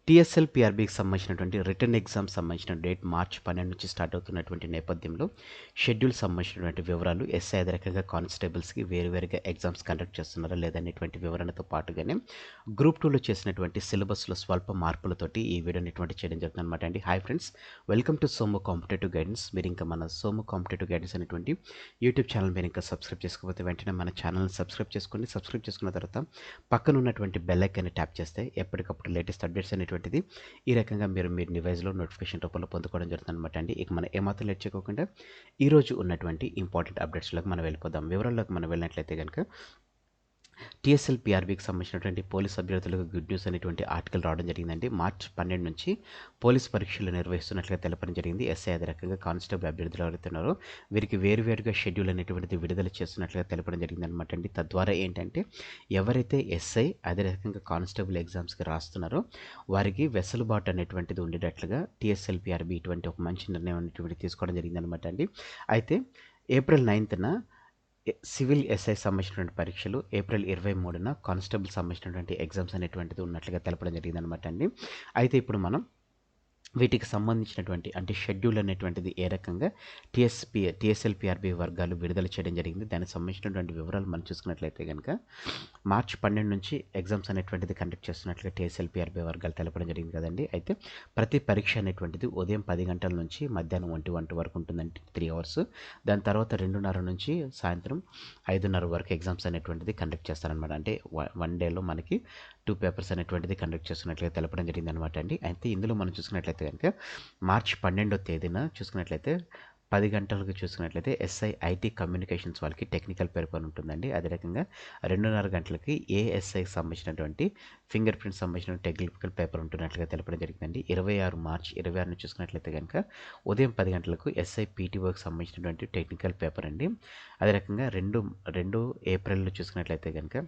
టీఎస్ఎల్పిఆర్బికి సంబంధించినటువంటి return exam సంబంధించిన date మార్చి 12 నుంచి స్టార్ట్ అవుతున్నటువంటి నేపథ్యంలో షెడ్యూల్ సంబంధించినటువంటి వివరాలు ఎస్ఐ అదే రకంగా కానిస్టేబుల్స్కి వేరువేరుగా ఎగ్జామ్స్ కండక్ట్ చేస్తున్నారా లేదనేటువంటి వివరణతో పాటుగానే గ్రూప్ 2లో చేసినటువంటి సిలబస్లో స్వల్ప మార్పులతోటి ఈ వీడియోని చేయడం జరుగుతుంది అనమాట అండి. Hi friends, welcome to Somu competitive guidance. మీరు ఇంకా మన సోము కాంపిటేటివ్ గైడెన్స్ అనేటువంటి యూట్యూబ్ ఛానల్ మీరు ఇంకా సబ్స్క్రైబ్ చేసుకోకపోతే వెంటనే మన ఛానల్ని సబ్స్క్రైబ్ చేసుకోండి. సబ్స్క్రైబ్ చేసుకున్న తర్వాత పక్కన ఉన్నటువంటి బెల్ ఐకాన్ని ట్యాప్ చేస్తే ఎప్పటికప్పుడు లేటెస్ట్ అప్డేట్స్ అనేటువంటిది ఈ రకంగా మీరు మీ డివైస్లో నోటిఫికేషన్ రూపంలో పొందుకోవడం జరుగుతుంది అనమాట అండి. ఇక మనం ఏమాత్రం లేట్ చేయకుండా ఈరోజు ఉన్నటువంటి ఇంపార్టెంట్ అప్డేట్స్లోకి మనం వెళ్ళిపోదాం. వివరాల్లోకి మనం వెళ్ళినట్లయితే కనుక టీఎస్ఎల్పిఆర్బికి సంబంధించినటువంటి పోలీస్ అభ్యర్థులకు గుడ్ న్యూస్ అనేటువంటి ఆర్టికల్ రావడం జరిగిందండి. మార్చి 12 నుంచి పోలీస్ పరీక్షలు నిర్వహిస్తున్నట్లుగా తెలపడం జరిగింది. ఎస్ఐ అదే రకంగా కానిస్టేబుల్ అభ్యర్థులు ఎవరైతే ఉన్నారో వీరికి వేరువేరుగా షెడ్యూల్ అనేటువంటిది విడుదల చేస్తున్నట్లుగా తెలపడం జరిగింది అనమాట అండి. తద్వారా ఏంటంటే ఎవరైతే ఎస్ఐ అదే రకంగా కానిస్టేబుల్ ఎగ్జామ్స్కి రాస్తున్నారో వారికి వెసులుబాటు అనేటువంటిది ఉండేటట్లుగా టీఎస్ఎల్పిఆర్బి ఇటువంటి ఒక మంచి నిర్ణయం అనేటువంటిది తీసుకోవడం జరిగింది అనమాట అండి. అయితే ఏప్రిల్ 9న సివిల్ ఎస్ఐ సంబంధించినటువంటి పరీక్షలు, ఏప్రిల్ 23న కానిస్టేబుల్ సంబంధించినటువంటి ఎగ్జామ్స్ అనేటువంటిది ఉన్నట్లుగా తెలపడం జరిగిందనమాట అండి. అయితే ఇప్పుడు మనం వీటికి సంబంధించినటువంటి అంటే షెడ్యూల్ అనేటువంటిది ఏ రకంగా టీఎస్ఎల్పిఆర్బి వర్గాలు విడుదల చేయడం జరిగింది, దానికి సంబంధించినటువంటి వివరాలు మనం చూసుకున్నట్లయితే కనుక మార్చి 12 నుంచి ఎగ్జామ్స్ అనేటువంటిది కండక్ట్ చేస్తున్నట్లుగా టీఎస్ఎల్పిఆర్బి వర్గాలు తెలపడం జరిగింది కదండి. అయితే ప్రతి పరీక్ష అనేటువంటిది ఉదయం 10 గంటల నుంచి మధ్యాహ్నం 1 వరకు ఉంటుందండి, 3 అవర్స్. దాని తర్వాత 2:30 నుంచి సాయంత్రం 5:30 వరకు ఎగ్జామ్స్ అనేటువంటిది కండక్ట్ చేస్తారనమాట. అంటే వన్ డేలో మనకి 2 పేపర్స్ అనేటువంటిది కండక్ట్ చేస్తున్నట్లుగా తెలపడం జరిగింది అనమాట అండి. అయితే ఇందులో మనం చూసుకున్నట్లయితే కనుక మార్చి 12వ తేదీన చూసుకున్నట్లయితే 10 గంటలకు చూసుకున్నట్లయితే ఎస్ఐ ఐటీ కమ్యూనికేషన్స్ వాళ్ళకి టెక్నికల్ పేపర్ ఉంటుందండి. అదే రకంగా 2:30 గంటలకి ఏఎస్ఐకి సంబంధించినటువంటి ఫింగర్ ప్రింట్ సంబంధించిన టెక్నికల్ పేపర్ ఉంటున్నట్లుగా తెలపడం జరిగిందండి. మార్చి 26ని చూసుకున్నట్లయితే కనుక ఉదయం 10 గంటలకు ఎస్ఐ పీటీఓకి సంబంధించినటువంటి టెక్నికల్ పేపర్ అండి. అదే రకంగా 2 ఏప్రిల్లో చూసుకున్నట్లయితే కనుక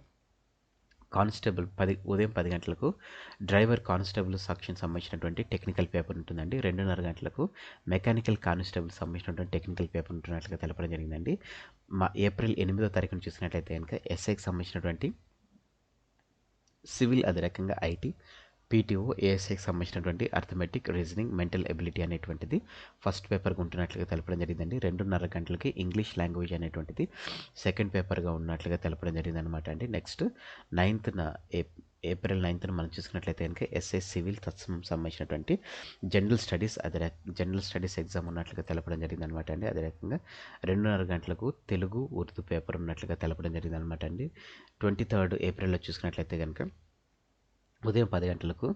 ఉదయం 10 గంటలకు డ్రైవర్ కానిస్టేబుల్ సెక్షన్ సంబంధించినటువంటి టెక్నికల్ పేపర్ ఉంటుందండి. 2:30 గంటలకు మెకానికల్ కానిస్టేబుల్ సంబంధించినటువంటి టెక్నికల్ పేపర్ ఉంటున్నట్లుగా తెలపడం జరిగిందండి. ఏప్రిల్ 8వ తారీఖున చూసినట్లయితే కనుక ఎస్ఐకి సంబంధించినటువంటి సివిల్ అదే రకంగా ఐటీ పీటీఓ ఏఎస్ఐకి సంబంధించినటువంటి అర్థమెటిక్, రీజనింగ్, మెంటల్ ఎబిలిటీ అనేటువంటిది ఫస్ట్ పేపర్గా ఉంటున్నట్లుగా తెలపడం జరిగిందండి. 2:30 గంటలకి ఇంగ్లీష్ లాంగ్వేజ్ అనేటువంటిది సెకండ్ పేపర్గా ఉన్నట్లుగా తెలపడం జరిగింది అనమాట అండి. నెక్స్ట్ ఏప్రిల్ 9న మనం చూసుకున్నట్లయితే కనుక ఎస్ఐ సివిల్ సంబంధించినటువంటి జనరల్ స్టడీస్ ఎగ్జామ్ ఉన్నట్లుగా తెలపడం జరిగింది అనమాట అండి. అదే రకంగా 2:30 గంటలకు తెలుగు, ఉర్దూ పేపర్ ఉన్నట్లుగా తెలపడం జరిగింది అనమాట అండి. 23 ఏప్రిల్లో చూసుకున్నట్లయితే కనుక ఉదయం 10 గంటలకు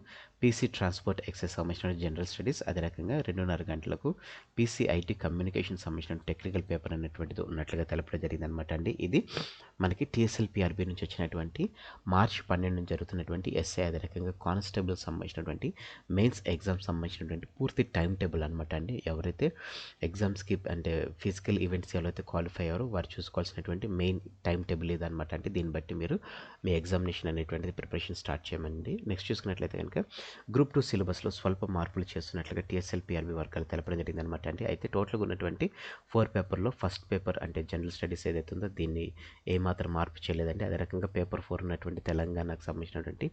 పీసీ ట్రాన్స్పోర్ట్ ఎక్సెస్ సంబంధించిన జనరల్ స్టడీస్, అదే రకంగా 2:30 గంటలకు పీసీఐటీ కమ్యూనికేషన్ సంబంధించిన టెక్నికల్ పేపర్ అనేటువంటిది ఉన్నట్లుగా తెలపడం జరిగింది అనమాట అండి. ఇది మనకి టీఎస్ఎల్పిఆర్బి నుంచి వచ్చినటువంటి మార్చి 12 నుంచి జరుగుతున్నటువంటి ఎస్ఐ అదే రకంగా కానిస్టేబుల్ సంబంధించినటువంటి మెయిన్స్ ఎగ్జామ్ సంబంధించినటువంటి పూర్తి టైం టేబుల్ అనమాట అండి. ఎవరైతే ఎగ్జామ్స్కి అంటే ఫిజికల్ ఈవెంట్స్ ఎవరైతే క్వాలిఫై అయ్యారో వారు చూసుకోవాల్సినటువంటి మెయిన్ టైం టేబుల్ ఇదనమాట అండి. దీన్ని బట్టి మీరు మీ ఎగ్జామినేషన్ అనేటువంటిది ప్రిపరేషన్ స్టార్ట్ చేయమండి. నెక్స్ట్ చూసుకున్నట్లయితే కనుక గ్రూప్ 2 సిలబస్లో స్వల్ప మార్పులు చేస్తున్నట్లుగా టీఎస్ఎల్పిఆర్బి వర్గాలు తెలపడం జరిగింది అనమాట అండి. అయితే టోటల్గా ఉన్నటువంటి 4 పేపర్లో ఫస్ట్ పేపర్ అంటే జనరల్ స్టడీస్ ఏదైతే ఉందో దీన్ని ఏమాత్రం మార్పు చేయలేదండి. అదే రకంగా పేపర్ 4 ఉన్నటువంటి తెలంగాణకు సంబంధించినటువంటి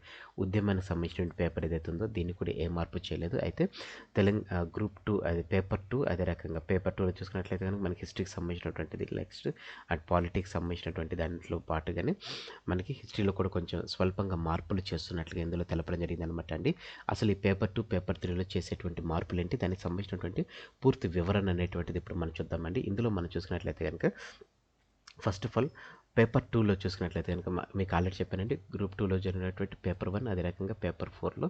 ఉద్యమానికి సంబంధించినటువంటి పేపర్ ఏదైతే ఉందో దీన్ని కూడా ఏ మార్పు చేయలేదు. అయితే గ్రూప్ 2 అది పేపర్ 2 అదే రకంగా పేపర్ 2లో చూసుకున్నట్లయితే కనుక మనకి హిస్టరీకి సంబంధించినటువంటిది, నెక్స్ట్ అండ్ పాలిటిక్స్ సంబంధించినటువంటి దాంట్లో పాటుగానే మనకి హిస్టరీలో కూడా కొంచెం స్వల్పంగా మార్పులు చేస్తున్నట్లుగా ఇందులో తెలపడం జరిగింది అనమాట అండి. అసలు ఈ పేపర్ 2 పేపర్ 3లో చేసేటువంటి మార్పులు ఏంటి, దానికి సంబంధించినటువంటి పూర్తి వివరణ అనేటువంటిది ఇప్పుడు మనం చూద్దామండి. ఇందులో మనం చూసుకున్నట్లయితే కనుక ఫస్ట్ ఆఫ్ ఆల్ పేపర్ 2లో చూసుకున్నట్లయితే కనుక మీకు ఆల్రెడీ చెప్పానండి, గ్రూప్ 2లో జరిగినటువంటి పేపర్ 1 అదే రకంగా పేపర్ 4లో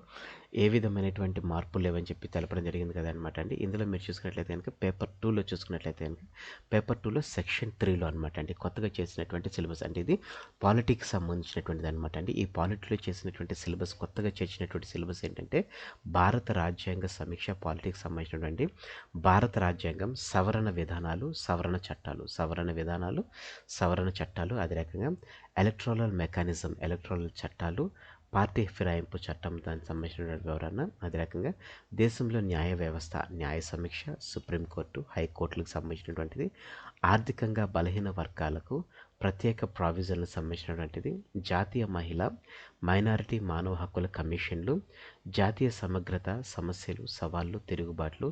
ఏ విధమైనటువంటి మార్పులు లేవని చెప్పి తెలపడం జరిగింది కదా అనమాట అండి. ఇందులో మీరు చూసుకున్నట్లయితే కనుక పేపర్ 2లో చూసుకున్నట్లయితే కనుక పేపర్ 2లో సెక్షన్ 3లో అనమాట అండి కొత్తగా చేసినటువంటి సిలబస్ అంటే ఇది పాలిటిక్స్ సంబంధించినటువంటిది అనమాట అండి. ఈ పాలిటిక్స్లో చేసినటువంటి సిలబస్ కొత్తగా చేసినటువంటి సిలబస్ ఏంటంటే భారత రాజ్యాంగ సమీక్ష, పాలిటిక్స్ సంబంధించినటువంటి భారత రాజ్యాంగం, సవరణ విధానాలు, సవరణ చట్టాలు, అదే రకంగా ఎలక్టోరల్ మెకానిజం, ఎలక్టోరల్ చట్టాలు, పార్టీ ఫిరాయింపు చట్టం దానికి సంబంధించిన వివరణ, అదే రకంగా దేశంలో న్యాయ వ్యవస్థ, న్యాయ సమీక్ష, సుప్రీంకోర్టు, హైకోర్టులకు సంబంధించినటువంటిది, ఆర్థికంగా బలహీన వర్గాలకు ప్రత్యేక ప్రావిజన్లకు సంబంధించినటువంటిది జాతీయ మహిళా మైనారిటీ మానవ హక్కుల కమిషన్లు, జాతీయ సమగ్రత సమస్యలు సవాళ్లు తిరుగుబాట్లు,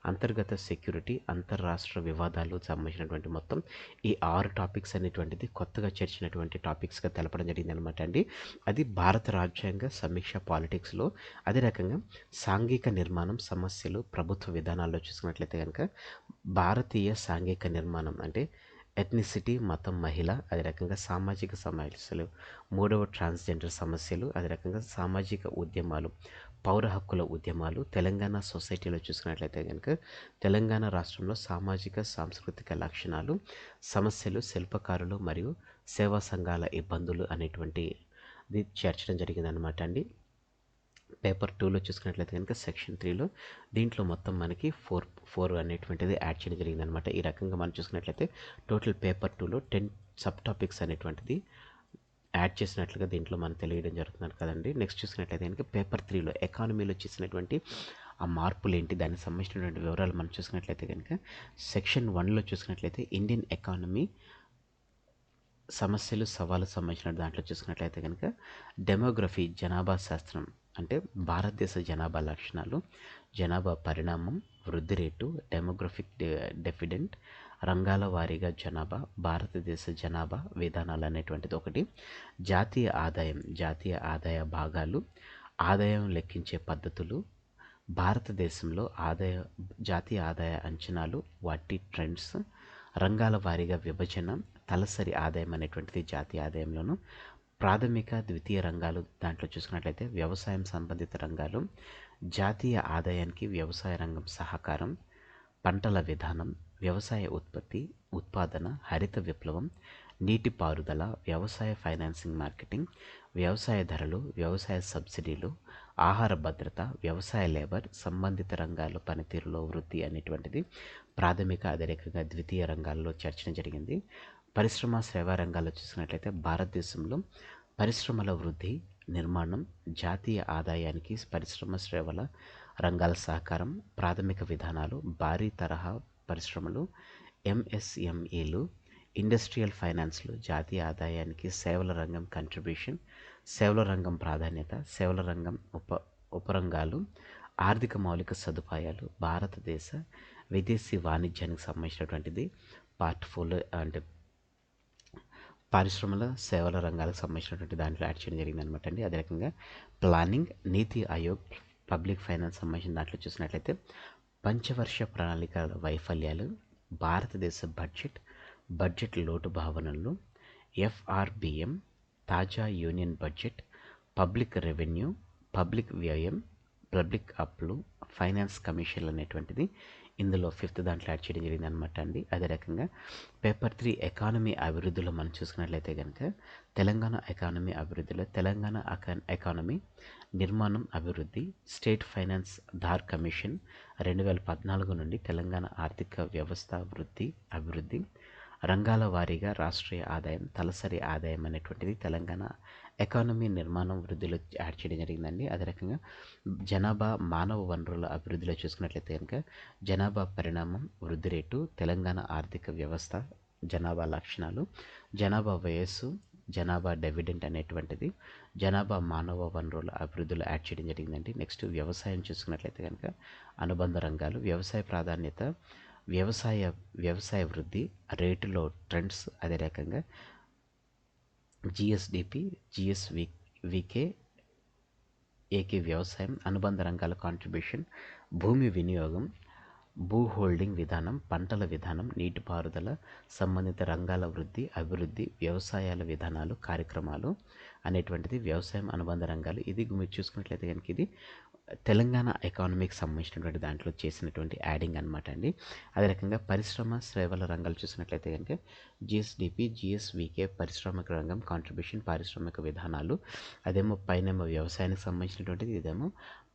అంతర్గత సెక్యూరిటీ అంతర్రాష్ట్ర వివాదాలు సంబంధించినటువంటి మొత్తం ఈ 6 టాపిక్స్ అనేటువంటిది కొత్తగా చేర్చినటువంటి టాపిక్స్గా తెలపడం జరిగింది అనమాట అండి. అది భారత రాజ్యాంగ సమీక్ష పాలిటిక్స్లో. అదే రకంగా సాంఘిక నిర్మాణం సమస్యలు ప్రభుత్వ విధానాల్లో చూసుకున్నట్లయితే కనుక భారతీయ సాంఘిక నిర్మాణం అంటే ఎథ్నిసిటీ మతం మహిళ, అదే రకంగా సామాజిక సమస్యలు, మూడవ ట్రాన్స్జెండర్ సమస్యలు, అదే రకంగా సామాజిక ఉద్యమాలు, పౌర హక్కుల ఉద్యమాలు, తెలంగాణ సొసైటీలో చూసుకున్నట్లయితే కనుక తెలంగాణ రాష్ట్రంలో సామాజిక సాంస్కృతిక లక్షణాలు సమస్యలు, శిల్పకారులు మరియు సేవా సంఘాల ఇబ్బందులు అనేటువంటిది చేర్చడం జరిగిందనమాట అండి. పేపర్ 2లో చూసుకున్నట్లయితే కనుక సెక్షన్ 3లో దీంట్లో మొత్తం మనకి ఫోర్ అనేటువంటిది యాడ్ చేయడం జరిగిందనమాట. ఈ రకంగా మనం చూసుకున్నట్లయితే టోటల్ పేపర్ 2లో 10 సబ్ టాపిక్స్ అనేటువంటిది యాడ్ చేసినట్లుగా దీంట్లో మనం తెలియడం జరుగుతున్నారు కదండి. నెక్స్ట్ చూసుకున్నట్లయితే కనుక పేపర్ 3లో ఎకానమీలో చేసినటువంటి ఆ మార్పులు ఏంటి, దానికి సంబంధించినటువంటి వివరాలు మనం చూసుకున్నట్లయితే కనుక సెక్షన్ 1లో చూసుకున్నట్లయితే ఇండియన్ ఎకానమీ సమస్యలు సవాలు సంబంధించిన దాంట్లో చూసుకున్నట్లయితే కనుక డెమోగ్రఫీ జనాభా శాస్త్రం అంటే భారతదేశ జనాభా లక్షణాలు, జనాభా పరిణామం, వృద్ధి రేటు, డెమోగ్రఫిక్ డెఫిడెంట్, రంగాల వారీగా జనాభా, భారతదేశ జనాభా విధానాలు అనేటువంటిది ఒకటి, జాతీయ ఆదాయ భాగాలు, ఆదాయం లెక్కించే పద్ధతులు, భారతదేశంలో జాతీయ ఆదాయ అంచనాలు వాటి ట్రెండ్స్, రంగాల వారీగా విభజన, తలసరి ఆదాయం అనేటువంటిది జాతీయ ఆదాయంలోను, ప్రాథమిక ద్వితీయ రంగాలు దాంట్లో చూసుకున్నట్లయితే వ్యవసాయం సంబంధిత రంగాలు, జాతీయ ఆదాయానికి వ్యవసాయ రంగం సహకారం, పంటల విధానం, వ్యవసాయ ఉత్పత్తి ఉత్పాదన, హరిత విప్లవం, నీటిపారుదల, వ్యవసాయ ఫైనాన్సింగ్ మార్కెటింగ్, వ్యవసాయ ధరలు, వ్యవసాయ సబ్సిడీలు, ఆహార భద్రత, వ్యవసాయ లేబర్, సంబంధిత రంగాల పనితీరులో వృద్ధి అనేటువంటిది ప్రాథమిక అదే రకంగా ద్వితీయ రంగాల్లో చేర్చడం జరిగింది. పరిశ్రమ సేవా రంగాల్లో చూసినట్లయితే భారతదేశంలో పరిశ్రమల వృద్ధి నిర్మాణం, జాతీయ ఆదాయానికి పరిశ్రమ సేవల రంగాల సహకారం, ప్రాథమిక విధానాలు, భారీ తరహా పరిశ్రమలు, ఎంఎస్ఎంఈలు, ఇండస్ట్రియల్ ఫైనాన్స్లు, జాతీయ ఆదాయానికి సేవల రంగం కంట్రిబ్యూషన్, సేవల రంగం ప్రాధాన్యత, సేవల రంగం ఉపరంగాలు, ఆర్థిక మౌలిక సదుపాయాలు, భారతదేశ విదేశీ వాణిజ్యానికి సంబంధించినటువంటిది పార్ట్ 4 అంటే పరిశ్రమల సేవల రంగాలకు సంబంధించినటువంటి దాంట్లో యాడ్ చేయడం జరిగింది అనమాట అండి. అదే రకంగా ప్లానింగ్, నీతి ఆయోగ్, పబ్లిక్ ఫైనాన్స్ సంబంధించిన దాంట్లో చూసినట్లయితే పంచవర్ష ప్రణాళికల వైఫల్యాలు, భారతదేశ బడ్జెట్ లోటు భావనలు, ఎఫ్ఆర్బిఎం, తాజా union budget, public revenue, public వ్యయం, పబ్లిక్ అప్లు, ఫైనాన్స్ కమిషన్లు అనేటువంటిది ఇందులో 5th దాంట్లో యాడ్ చేయడం జరిగింది అనమాట అండి. అదే రకంగా పేపర్ 3 ఎకానమీ అభివృద్ధిలో మనం చూసుకున్నట్లయితే కనుక తెలంగాణ ఎకానమీ అభివృద్ధిలో తెలంగాణ ఎకానమీ నిర్మాణం అభివృద్ధి, స్టేట్ ఫైనాన్స్ ధార్ కమిషన్ 2014 నుండి తెలంగాణ ఆర్థిక వ్యవస్థ అభివృద్ధి, రంగాల వారీగా రాష్ట్రీయ ఆదాయం, తలసరి ఆదాయం అనేటువంటిది తెలంగాణ ఎకానమీ నిర్మాణం వృద్ధిలో యాడ్ చేయడం జరిగిందండి. అదే రకంగా జనాభా మానవ వనరుల అభివృద్ధిలో చూసుకున్నట్లయితే కనుక జనాభా పరిణామం, వృద్ధి రేటు, తెలంగాణ ఆర్థిక వ్యవస్థ, జనాభా లక్షణాలు, జనాభా వయస్సు, జనాభా డివిడెంట్ అనేటువంటిది జనాభా మానవ వనరుల అభివృద్ధిలో యాడ్ చేయడం జరిగిందండి. నెక్స్ట్ వ్యవసాయం చూసుకున్నట్లయితే కనుక అనుబంధ రంగాలు, వ్యవసాయ ప్రాధాన్యత, వ్యవసాయ వృద్ధి రేటులో ట్రెండ్స్, అదే రకంగా జిఎస్డిపి, జిఎస్వికే, ఏకే వ్యవసాయం, అనుబంధ రంగాల కాంట్రిబ్యూషన్, భూమి వినియోగం, భూ హోల్డింగ్ విధానం, పంటల విధానం, నీటిపారుదల, సంబంధిత రంగాల అభివృద్ధి, వ్యవసాయాల విధానాలు, కార్యక్రమాలు అనేటువంటిది వ్యవసాయం అనుబంధ రంగాలు. ఇది మీరు చూసుకున్నట్లయితే కనుక ఇది తెలంగాణ ఎకానమీకి సంబంధించినటువంటి దాంట్లో చేసినటువంటి యాడింగ్ అనమాట అండి. అదే రకంగా పరిశ్రమ సేవల రంగాలు చూసినట్లయితే కనుక జిఎస్డిపి, జిఎస్వికే, పారిశ్రామిక రంగం కాంట్రిబ్యూషన్, పారిశ్రామిక విధానాలు, అదేమో పైనేమో వ్యవసాయానికి సంబంధించినటువంటిది, ఇదేమో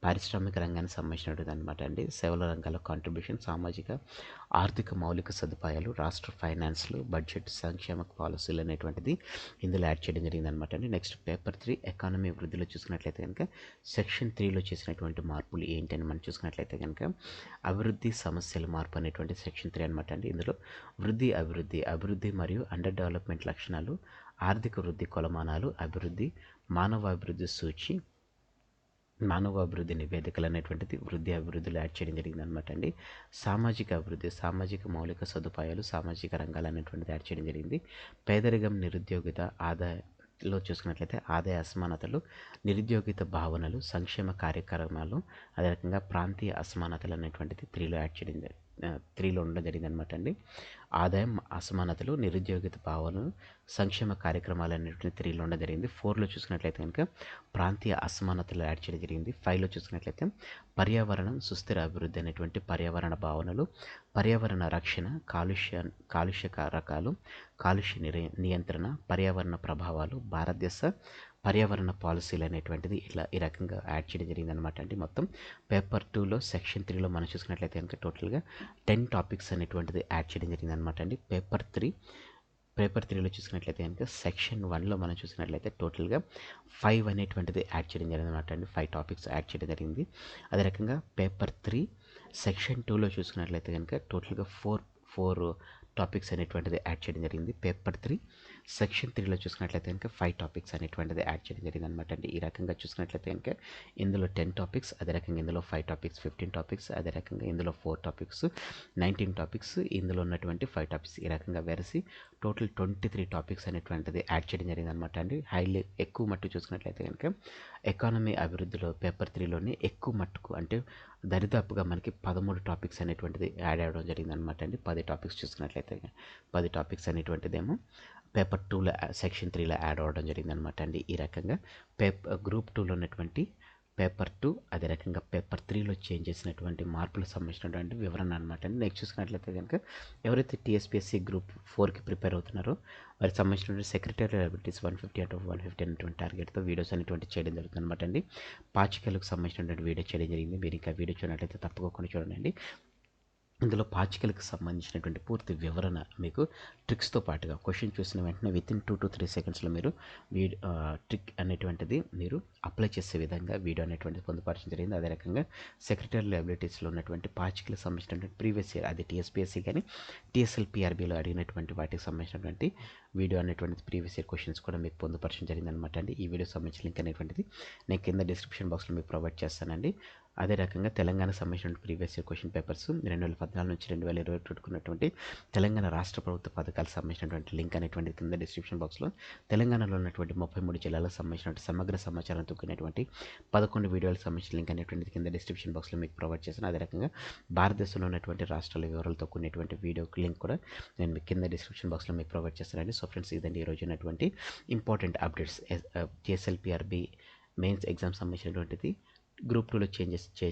పారిశ్రామిక రంగానికి సంబంధించినటువంటి అనమాట అండి. సేవల రంగాల కాంట్రిబ్యూషన్, సామాజిక ఆర్థిక మౌలిక సదుపాయాలు, రాష్ట్ర ఫైనాన్స్లు, బడ్జెట్, సంక్షేమ పాలసీలు అనేటువంటిది ఇందులో యాడ్ చేయడం జరిగింది అనమాట అండి. నెక్స్ట్ పేపర్ 3 ఎకానమీ వృద్ధిలో చూసుకున్నట్లయితే కనుక సెక్షన్ 3లో చేసినటువంటి మార్పులు ఏంటని మనం చూసుకున్నట్లయితే కనుక అభివృద్ధి సమస్యల మార్పు అనేటువంటి సెక్షన్ 3 అనమాట అండి. ఇందులో అభివృద్ధి మరియు అండర్ డెవలప్మెంట్ లక్షణాలు, ఆర్థిక వృద్ధి కొలమానాలు, అభివృద్ధి, మానవాభివృద్ధి సూచి, మానవాభివృద్ధి నివేదికలు అనేటువంటిది అభివృద్ధిలో యాడ్ చేయడం జరిగింది అనమాట అండి. సామాజిక అభివృద్ధి, సామాజిక మౌలిక సదుపాయాలు, సామాజిక రంగాలు అనేటువంటిది యాడ్ చేయడం జరిగింది. పేదరికం, నిరుద్యోగిత, ఆదాయలో చూసుకున్నట్లయితే ఆదాయ అసమానతలు, నిరుద్యోగిత భావనలు, సంక్షేమ కార్యక్రమాలు, అదే రకంగా ప్రాంతీయ అసమానతలు అనేటువంటిది 3లో యాడ్ చేయడం 3లో ఉండడం జరిగింది అనమాట అండి. ఆదాయం, అసమానతలు, నిరుద్యోగిత భావనలు, సంక్షేమ కార్యక్రమాలు అనేటువంటి 3లో ఉండడం జరిగింది. 4లో చూసుకున్నట్లయితే కనుక ప్రాంతీయ అసమానతలు యాడ్ చేయడం జరిగింది. 5లో చూసుకున్నట్లయితే పర్యావరణం, సుస్థిర అభివృద్ధి అనేటువంటి పర్యావరణ భావనలు, పర్యావరణ రక్షణ, కాలుష్య కారకాలు, కాలుష్య నియంత్రణ, పర్యావరణ ప్రభావాలు, భారతదేశ పర్యావరణ పాలసీలు అనేటువంటిది ఇట్లా ఈ రకంగా యాడ్ చేయడం జరిగింది అనమాట అండి. మొత్తం పేపర్ 2లో సెక్షన్ 3లో మనం చూసుకున్నట్లయితే కనుక టోటల్గా 10 టాపిక్స్ అనేటువంటిది యాడ్ చేయడం జరిగింది అనమాట అండి. పేపర్ 3లో చూసుకున్నట్లయితే కనుక సెక్షన్ 1లో మనం చూసినట్లయితే టోటల్గా 5 అనేటువంటిది యాడ్ చేయడం జరిగింది అనమాట అండి. 5 టాపిక్స్ యాడ్ చేయడం జరిగింది. అదే రకంగా పేపర్ 3 సెక్షన్ 2లో చూసుకున్నట్లయితే కనుక టోటల్గా 4 టాపిక్స్ అనేటువంటిది యాడ్ చేయడం జరిగింది. పేపర్ 3 సెక్షన్ 3లో చూసుకున్నట్లయితే కనుక 5 టాపిక్స్ అనేటువంటిది యాడ్ చేయడం జరిగింది అనమాట అండి. ఈ రకంగా చూసుకున్నట్లయితే కనుక ఇందులో 10 టాపిక్స్, అదే రకంగా ఇందులో 5 టాపిక్స్ 15 టాపిక్స్, అదే రకంగా ఇందులో 4 టాపిక్స్ 19 టాపిక్స్, ఇందులో ఉన్నటువంటి 5 టాపిక్స్ ఈ రకంగా వెరసి టోటల్ 23 టాపిక్స్ అనేటువంటిది యాడ్ చేయడం జరిగింది అనమాట అండి. ఎక్కువ మట్టు చూసుకున్నట్లయితే కనుక ఎకానమీ అభివృద్ధిలో పేపర్ 3లోనే ఎక్కువ మట్టుకు అంటే దరిదాపుగా మనకి 13 టాపిక్స్ అనేటువంటిది యాడ్ అవ్వడం జరిగింది అనమాట అండి. 10 టాపిక్స్ చూసుకున్నట్లయితే 10 టాపిక్స్ అనేటువంటిదేమో పేపర్ 2లో సెక్షన్ 3లో యాడ్ అవ్వడం జరిగింది అనమాట అండి. ఈ రకంగా గ్రూప్ 2లో ఉన్నటువంటి పేపర్ 2 అదే రకంగా పేపర్ 3లో చేంజ్ చేసినటువంటి మార్పులకు సంబంధించినటువంటి వివరణ అనమాట అండి. నెక్స్ట్ చూసుకున్నట్లయితే కనుక ఎవరైతే టీఎస్పీఎస్సీ గ్రూప్ 4కి ప్రిపేర్ అవుతున్నారో వారికి సంబంధించినటువంటి సెక్రటేరియల్ అబిలిటీస్ 150/150 అనేటువంటి టార్గెట్తో వీడియోస్ అనేటువంటి చేయడం జరుగుతుంది అనమాట అండి. పాచికలకు సంబంధించినటువంటి వీడియో చేయడం జరిగింది. మీరు ఇంకా వీడియో చూడనట్లయితే తప్పకుండా చూడండి. ఇందులో పాచికలకు సంబంధించినటువంటి పూర్తి వివరణ మీకు ట్రిక్స్తో పాటుగా క్వశ్చన్ చూసిన వెంటనే వితిన్ 2 to 3 సెకండ్స్లో మీరు ట్రిక్ అనేటువంటిది మీరు అప్లై చేసే విధంగా వీడియో అనేటువంటిది పొందుపరచడం జరిగింది. అదే రకంగా సెక్రటరియల్ అబిలిటీస్లో ఉన్నటువంటి పాచికలకు సంబంధించినటువంటి ప్రీవియస్ ఇయర్ అది టీఎస్పీఎస్సీ కానీ TSLPRBలో అడిగినటువంటి వాటికి సంబంధించినటువంటి వీడియో అనేటువంటిది ప్రీవియస్ ఇయర్ క్వశ్చన్స్ కూడా మీకు పొందుపరచడం జరిగింది అనమాట అండి. ఈ వీడియో సంబంధించిన లింక్ అనేటువంటిది నేను కింద డిస్క్రిప్షన్ బాక్స్లో మీకు ప్రొవైడ్ చేస్తానండి. అదే రకంగా తెలంగాణకు సంబంధించిన ప్రీవియస్ ఇయర్ క్వశ్చన్ పేపర్స్ 2014 నుంచి 2021 ఉన్నటువంటి తెలంగాణ రాష్ట్ర ప్రభుత్వ పథకాలకు సంబంధించినటువంటి లింక్ అనేటువంటి కింద డిస్క్రిప్షన్ బాక్స్లో తెలంగాణలో ఉన్నటువంటి 33 జిల్లాలకు సంబంధించినటువంటి సమగ్ర సమాచారం తొక్కినటువంటి 11 వీడియోలకు సంబంధించిన లింక్ అనేటువంటిది కింద డిస్క్రిప్షన్ బాక్స్లో మీకు ప్రొవైడ్ చేస్తాను. అదే రకంగా భారతదేశంలో ఉన్నటువంటి రాష్ట్రాల వివరాలతో కూడినటువంటి వీడియో లింక్ కూడా నేను మీకు కింద డిస్క్రిప్షన్ బాక్స్లో మీకు ప్రొవైడ్ చేస్తానండి. సో ఫ్రెండ్స్, ఇదండి ఈరోజు ఉన్నటువంటి important updates TSLPRB mains exam సంబంధించినటువంటిది గ్రూప్ 2లో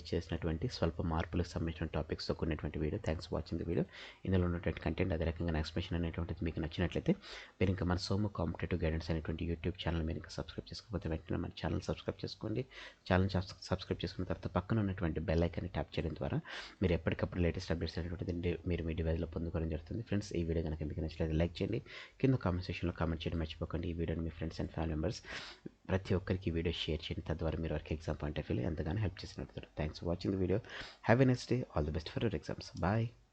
చేసినటువంటి స్వల్ప మార్పులకు సంబంధించిన టాపిక్స్తో కూడినటువంటి video. Thanks for watching the video. ఇందులో ఉన్నటువంటి కంటెంట్ అదే రకంగా ఎక్స్ప్లెనేషన్ అనేటువంటిది మీకు నచ్చినట్లయితే మీరు ఇంకా మన సోము కాంపిటేటివ్ గైడెన్స్ అనేటువంటి యూట్యూబ్ ఛానల్ మీరు ఇంకా సబ్స్క్రైబ్ చేసుకోకపోతే వెంటనే మన ఛానల్ సబ్స్క్రైబ్ చేసుకోండి. ఛానల్ సబ్స్క్రైబ్ చేసుకున్న తర్వాత పక్కన ఉన్నటువంటి బెల్ ఐకాన్ని ట్యాప్ చేయడం ద్వారా మీరు ఎప్పటికప్పుడు లేటెస్ట్ అప్డేట్స్ అనేటువంటిది మీరు మీ డివైస్లో పొందుకోవడం జరుగుతుంది. ఫ్రెండ్స్, ఈ వీడియో కనుక మీకు నచ్చినట్లయితే లైక్ చేయండి. కింద కామెంట్ సెక్షన్లో కామెంట్ చేయడం మర్చిపోకండి. ఈ వీడియోని మీ ఫ్రెండ్స్ అండ్ ఫ్యామిలీ మెంబర్స్ ప్రతి ఒక్కరికి ఈ వీడియో షేర్ చేయండి. తద్వారా మీరు వారికి ఎగ్జామ్ పాయింట్ ఆఫ్ వ్యూలో ఎంతగానో హెల్ప్ చేసినట్టు. Thanks for watching the video. Have a nice day. All the best for your exams. Bye.